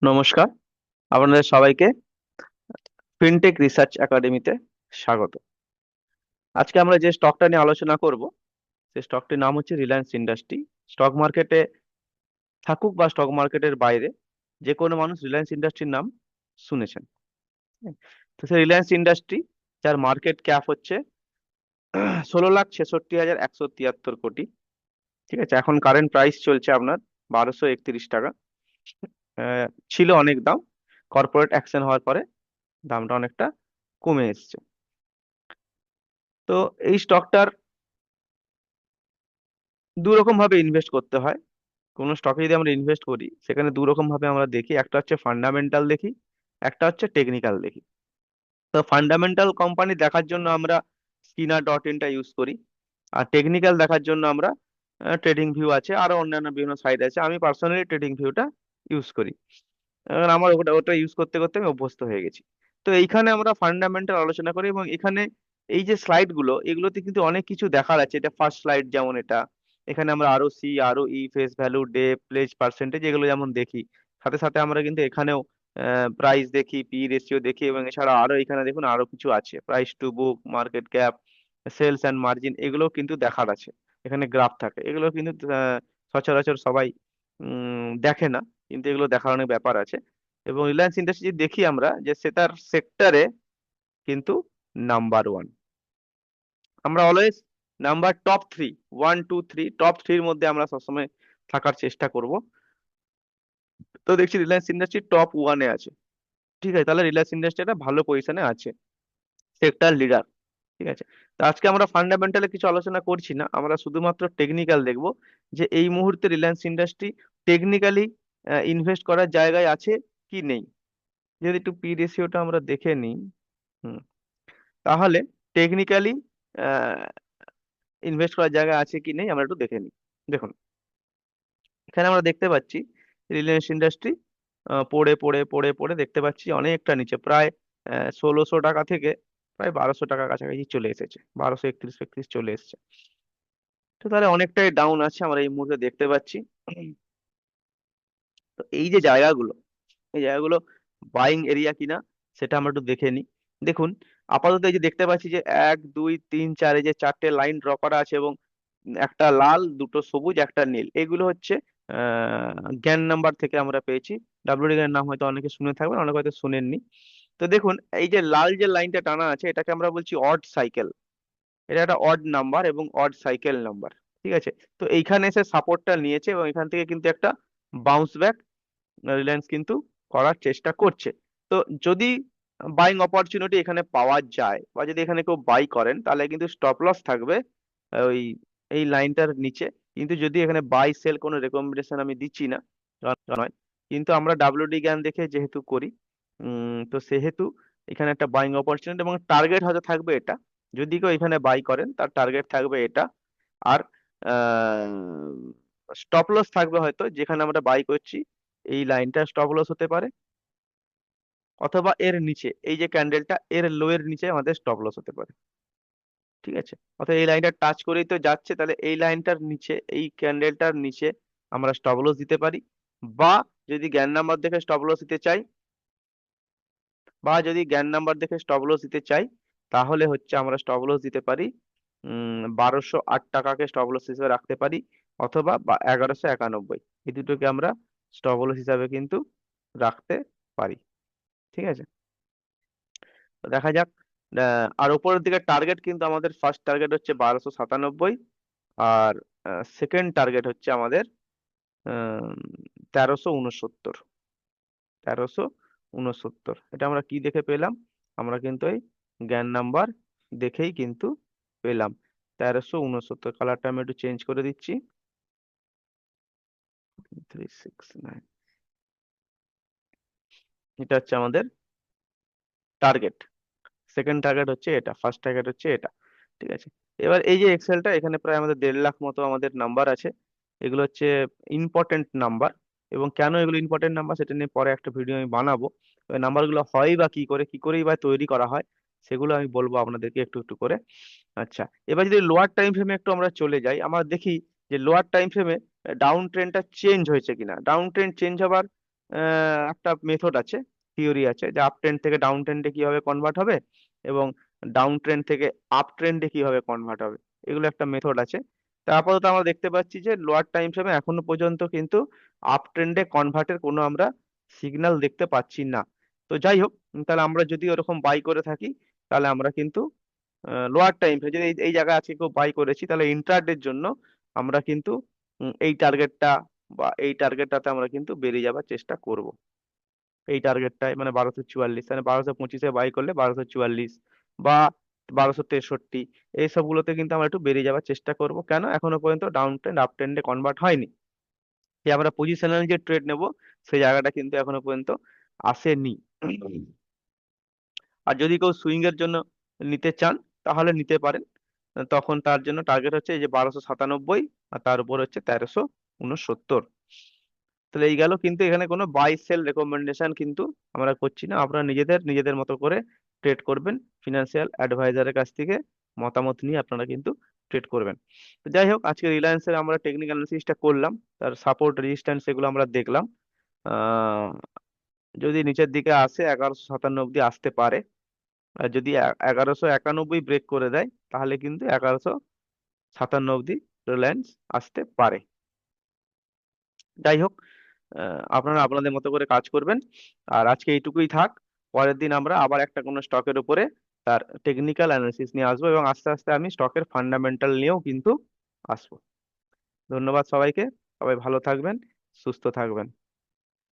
নমস্কার, আপনাদের সবাইকে ফিনটেক রিসার্চ একাডেমিতে স্বাগত। আজকে আমরা যে স্টকটা নিয়ে আলোচনা করব, সেই স্টকটির নাম হচ্ছে রিলায়েন্স ইন্ডাস্ট্রি। স্টক মার্কেটে থাকুক বা স্টক মার্কেটের বাইরে, যে কোনো মানুষ রিলায়েন্স ইন্ডাস্ট্রির নাম শুনেছেন। হ্যাঁ, তো সেই রিলায়েন্স ইন্ডাস্ট্রি, যার মার্কেট ক্যাপ হচ্ছে 16,66,173 কোটি। ঠিক আছে, এখন কারেন্ট প্রাইস চলছে আপনার 1231 টাকা। আহ, ছিল অনেক দাম, কর্পোরেট অ্যাকশন হওয়ার পরে দামটা অনেকটা কমে এসছে। তো এই স্টকটার দু রকম ভাবে ইনভেস্ট করতে হয়। কোনো স্টকে যদি আমরা ইনভেস্ট করি, সেখানে দু রকম ভাবে আমরা দেখি, একটা হচ্ছে ফান্ডামেন্টাল দেখি, একটা হচ্ছে টেকনিক্যাল দেখি। তো ফান্ডামেন্টাল কোম্পানি দেখার জন্য আমরা স্কিনার.ইনটা ইউজ করি, আর টেকনিক্যাল দেখার জন্য আমরা ট্রেডিং ভিউ আছে, আরো অন্যান্য বিভিন্ন সাইট আছে। আমি পার্সোনালি ট্রেডিং ভিউটা ইউজ করি, কারণ আমার ওটা ওটা ইউজ করতে করতে আমি অভ্যস্ত হয়ে গেছি। তো এইখানে আমরা ফান্ডামেন্টাল আলোচনা করি, এবং এখানে এই যে স্লাইড গুলো, এগুলোতে কিন্তু অনেক কিছু দেখার আছে। এটা ফার্স্ট স্লাইড, যেমন এটা, এখানে আমরা R O C, R O E, face value, D, pledge, percentage, এগুলো যেমন দেখি, সাথে সাথে আমরা কিন্তু এখানেও প্রাইস দেখি, পি রেশিও দেখি, এবং এছাড়া আরো এখানে দেখুন আরো কিছু আছে, price to book, market cap, sales and margin, এগুলো কিন্তু দেখার আছে। এখানে গ্রাফ থাকে, এগুলো কিন্তু সচরাচর সবাই দেখে না, কিন্তু এগুলো দেখার অনেক ব্যাপার আছে। এবং রিলায়েন্স ইন্ডাস্ট্রি দেখি আমরা যে সে তার সেক্টরে কিন্তু নাম্বার ওয়ান। আমরা অলওয়েজ নাম্বার টপ 3, 1, 2, 3, টপ 3-র মধ্যে আমরা সবসময় থাকার চেষ্টা করব। তো দেখছি রিলায়েন্স ইন্ডাস্ট্রি টপ 1-এ আছে। ঠিক আছে, তাহলে রিলায়েন্স ইন্ডাস্ট্রি একটা ভালো পজিশনে আছে, সেক্টর লিডার। ঠিক আছে, তো আজকে আমরা ফান্ডামেন্টালে কিছু আলোচনা করছি না, আমরা শুধুমাত্র টেকনিক্যাল দেখব, যে এই মুহূর্তে রিলায়েন্স ইন্ডাস্ট্রি টেকনিক্যালি ইনভেস্ট করার জায়গায় আছে কি নেই। যদি একটু পি রেশিওটা আমরা দেখে নিই, হুম, তাহলে টেকনিক্যালি ইনভেস্ট করার জায়গা আছে কি নেই আমরা একটু দেখে নিই। দেখুন, এখানে আমরা দেখতে পাচ্ছি রিলায়েন্স ইন্ডাস্ট্রি পড়ে পড়ে পড়ে পড়ে দেখতে পাচ্ছি অনেকটা নিচে, প্রায় 1600 টাকা থেকে প্রায় 1200 টাকার কাছাকাছি চলে এসেছে, 1231 চলে এসেছে। তো তাহলে অনেকটাই ডাউন আছে আমরা এই মুহূর্তে দেখতে পাচ্ছি। তো এই যে জায়গাগুলো, এই জায়গাগুলো বাইং এরিয়া কিনা সেটা আমরা একটু দেখে নিই। দেখুন, আপাতত এই যে দেখতে পাচ্ছি যে 1, 2, 3, 4, এই যে চারটে লাইন ড্র করা আছে, এবং একটা লাল, দুটো সবুজ, একটা নীল, এগুলো হচ্ছে জ্ঞান নাম্বার থেকে আমরা পেয়েছি। ডাব্লিউডি জ্ঞান নাম হয়তো অনেকে শুনে থাকবেন, অনেকে হয়তো শুনেননি। তো দেখুন, এই যে লাল যে লাইনটা টানা আছে, এটাকে আমরা বলছি অড সাইকেল। এটা একটা অড নাম্বার এবং অড সাইকেল নাম্বার। ঠিক আছে, তো এইখানে এসে সাপোর্টটা নিয়েছে, এবং এখান থেকে কিন্তু একটা বাউন্স ব্যাক রিলায়েন্স কিন্তু করার চেষ্টা করছে। তো যদি বাইং অপরচুনিটি এখানে পাওয়া যায়, বা যদি এখানে কেউ বাই করেন, তাহলে কিন্তু স্টপ লস থাকবে ওই এই লাইনটার নিচে। কিন্তু যদি এখানে বাই সেল কোনো রেকমেন্ডেশন আমি দিচ্ছি না, নয়, কিন্তু আমরা ডাব্লিউডি জ্ঞান দেখে যেহেতু করি, তো সেহেতু এখানে একটা বাইং অপরচুনিটি, এবং টার্গেট হয়তো থাকবে এটা। যদি কেউ এখানে বাই করেন, তার টার্গেট থাকবে এটা। আর স্টপ লস থাকবে হয়তো যেখানে আমরা বাই করছি, এই লাইনটা স্টপ লস হতে পারে, অথবা এর নিচে এই যে ক্যান্ডেলটা, এর লো এর নিচে আমাদের স্টপ লস হতে পারে। ঠিক আছে, অর্থাৎ এই লাইনটা টাচ করেই তো যাচ্ছে, তাহলে এই লাইনটার নিচে, এই ক্যান্ডেলটার নিচে আমরা স্টপ লস দিতে পারি। বা যদি জ্ঞান নাম্বার দেখে স্টপ লস দিতে চাই, বা যদি জ্ঞান নাম্বার দেখে স্টপ লস দিতে চাই, তাহলে হচ্ছে আমরা স্টপ লস দিতে পারি 1208 টাকাকে স্টপ লস হিসেবে রাখতে পারি, অথবা 1191, এই দুটোকে আমরা স্টপ লস হিসাবে কিন্তু রাখতে পারি। ঠিক আছে, তো দেখা যাক। আর উপরের দিকে টার্গেট কিন্তু আমাদের, ফার্স্ট টার্গেট হচ্ছে 1297, আর সেকেন্ড টার্গেট হচ্ছে আমাদের 1369। 1369, এটা আমরা কি দেখে পেলাম? আমরা কিন্তু এই জ্ঞান নাম্বার দেখেই কিন্তু পেলাম। 1369, কালারটা আমি একটু চেঞ্জ করে দিচ্ছি। 369, এটা হচ্ছে আমাদের টার্গেট। সেকেন্ড টার্গেট হচ্ছে এটা, ফার্স্ট টার্গেট হচ্ছে এটা। ঠিক আছে, এবার এই যে এক্সেলটা, এখানে প্রায় আমাদের 1.5 লাখ মতো আমাদের নাম্বার আছে। এগুলো হচ্ছে ইম্পর্টেন্ট নাম্বার, এবং কেন এগুলো ইম্পর্টেন্ট নাম্বার সেটা নিয়ে পরে একটা ভিডিও আমি বানাবো। ওই নাম্বারগুলো হয় বা কি করে, কি করেই বা তৈরি করা হয়, সেগুলো আমি বলবো আপনাদেরকে একটু একটু করে। আচ্ছা, এবার যদি লোয়ার টাইম ফ্রেমে একটু আমরা চলে যাই, আমরা দেখি যে লোয়ার টাইম ফ্রেমে ডাউন ট্রেন্ডটা চেঞ্জ হয়েছে কিনা। ডাউন ট্রেন্ড চেঞ্জ হবার একটা মেথড আছে, থিওরি আছে, যে আপ ট্রেন্ড থেকে ডাউন ট্রেন্ডে কিভাবে কনভার্ট হবে এবং ডাউন ট্রেন্ড থেকে আপ ট্রেন্ডে কিভাবে কনভার্ট হবে, এগুলো একটা মেথড আছে। তা আপাতত আমরা দেখতে পাচ্ছি যে লোয়ার টাইম ফ্রেমে এখনো পর্যন্ত কিন্তু আপ ট্রেন্ডে কনভার্টের কোনো আমরা সিগন্যাল দেখতে পাচ্ছি না। তো যাই হোক, তাহলে আমরা যদি ওরকম বাই করে থাকি, তাহলে আমরা কিন্তু লোয়ার টাইম ফ্রেম যদি এই এই জায়গায় আজকে কেউ বাই করেছি, তাহলে ইন্ট্রাডের জন্য আমরা কিন্তু এই টার্গেটটা বা এই টার্গেটটাতে আমরা কিন্তু বেরিয়ে যাওয়ার চেষ্টা করব। এই টার্গেটটায় মানে 1244, মানে 1225-এ বাই করলে 1244 বা 1263, এই সবগুলোতে কিন্তু আমরা একটু বেরিয়ে যাওয়ার চেষ্টা করব। কেন? এখনো পর্যন্ত ডাউন ট্রেন্ড আপ ট্রেন্ডে কনভার্ট হয়নি। যে আমরা পজিশনাল যে ট্রেড নেব, সেই জায়গাটা কিন্তু এখনো পর্যন্ত আসেনি। আর যদি কেউ সুইং এর জন্য নিতে চান, তাহলে নিতে পারেন। তখন তার জন্য টার্গেট হচ্ছে এই যে 1297, আর তার উপর হচ্ছে 1369। তাহলে এই গেল, কিন্তু এখানে কোনো বাই সেল রেকমেন্ডেশন কিন্তু আমরা করছি না। আপনারা নিজেদের নিজেদের মতো করে ট্রেড করবেন, ফিনান্সিয়াল অ্যাডভাইজারের কাছ থেকে মতামত নিয়ে আপনারা কিন্তু ট্রেড করবেন। তো যাই হোক, আজকে রিলায়েন্সের আমরা টেকনিক্যাল অ্যানালিসিসটা করলাম, তার সাপোর্ট রেজিস্ট্যান্স এগুলো আমরা দেখলাম। আহ যদি নিচের দিকে আসে 1157 অব্দি আসতে পারে, আর যদি 1191 ব্রেক করে দেয়, তাহলে কিন্তু 1157 অব্দি রিলায়েন্স আসতে পারে। যাই হোক, আপনারা আপনাদের মতো করে কাজ করবেন। আর আজকে এইটুকুই থাক। পরের দিন আমরা আবার একটা কোনো স্টকের উপরে তার টেকনিক্যাল অ্যানালিসিস নিয়ে আসবো, এবং আস্তে আস্তে আমি স্টকের ফান্ডামেন্টাল নিয়েও কিন্তু আসবো। ধন্যবাদ সবাইকে। সবাই ভালো থাকবেন, সুস্থ থাকবেন।